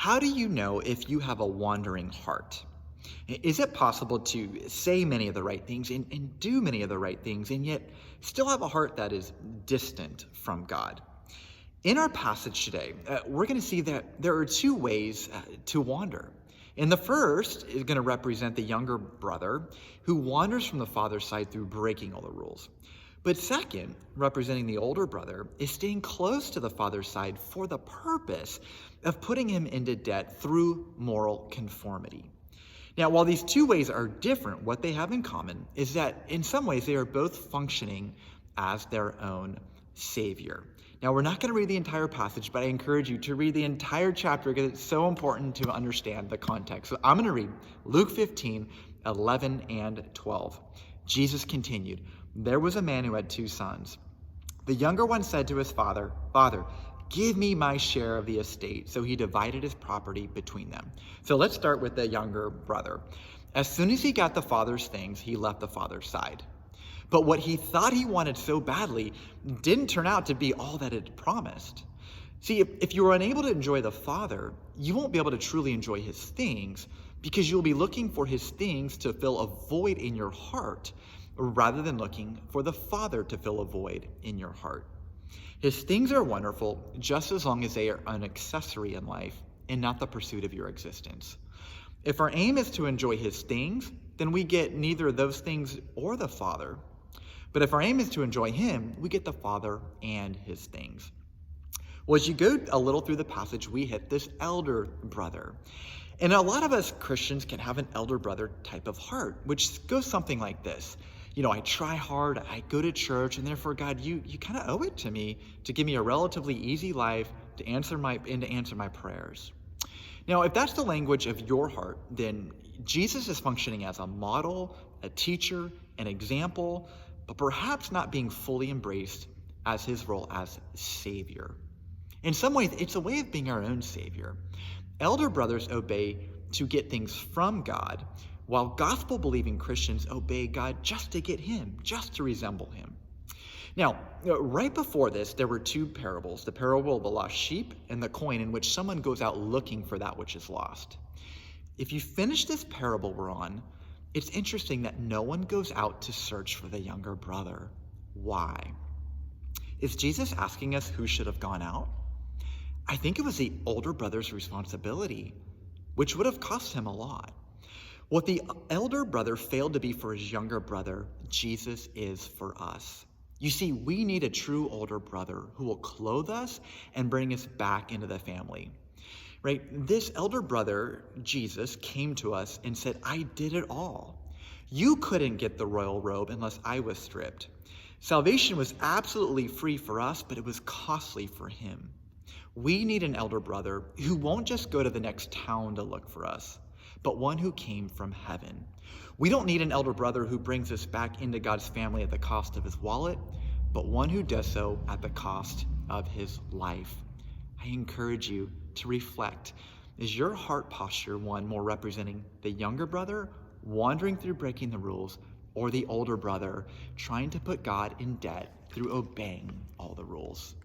How do you know if you have a wandering heart? Is it possible to say many of the right things and do many of the right things and yet still have a heart that is distant from God? In our passage today, we're going to see that there are two ways to wander. And the first is going to represent the younger brother who wanders from the father's side through breaking all the rules. But second, representing the older brother, is staying close to the father's side for the purpose of putting him into debt through moral conformity. Now, while these two ways are different, what they have in common is that in some ways they are both functioning as their own savior. Now, we're not going to read the entire passage, but I encourage you to read the entire chapter because it's so important to understand the context. So I'm going to read Luke 15, 11 and 12. Jesus continued, "There was a man who had two sons. The younger one said to his father, 'Father, give me my share of the estate.' So he divided his property between them." So let's start with the younger brother. As soon as he got the father's things, he left the father's side. But what he thought he wanted so badly didn't turn out to be all that it promised. See, if you are unable to enjoy the father, you won't be able to truly enjoy his things because you'll be looking for his things to fill a void in your heart rather than looking for the father to fill a void in your heart. His things are wonderful just as long as they are an accessory in life and not the pursuit of your existence. If our aim is to enjoy his things, then we get neither those things or the father. But if our aim is to enjoy him, we get the father and his things. Well, as you go a little through the passage, we hit this elder brother. And a lot of us Christians can have an elder brother type of heart, which goes something like this. I try hard, I go to church, and therefore, God, you kind of owe it to me to give me a relatively easy life to answer my prayers. Now, if that's the language of your heart, then Jesus is functioning as a model, a teacher, an example, but perhaps not being fully embraced as his role as Savior. In some ways, it's a way of being our own Savior. Elder brothers obey to get things from God, while gospel-believing Christians obey God just to get him, just to resemble him. Now, right before this, there were two parables, the parable of the lost sheep and the coin, in which someone goes out looking for that which is lost. If you finish this parable we're on, it's interesting that no one goes out to search for the younger brother. Why? Is Jesus asking us who should have gone out? I think it was the older brother's responsibility, which would have cost him a lot. What the elder brother failed to be for his younger brother, Jesus is for us. You see, we need a true older brother who will clothe us and bring us back into the family. Right? This elder brother, Jesus, came to us and said, "I did it all. You couldn't get the royal robe unless I was stripped." Salvation was absolutely free for us, but it was costly for him. We need an elder brother who won't just go to the next town to look for us, but one who came from heaven. We don't need an elder brother who brings us back into God's family at the cost of his wallet, but one who does so at the cost of his life. I encourage you to reflect. Is your heart posture one more representing the younger brother wandering through breaking the rules, or the older brother trying to put God in debt through obeying all the rules?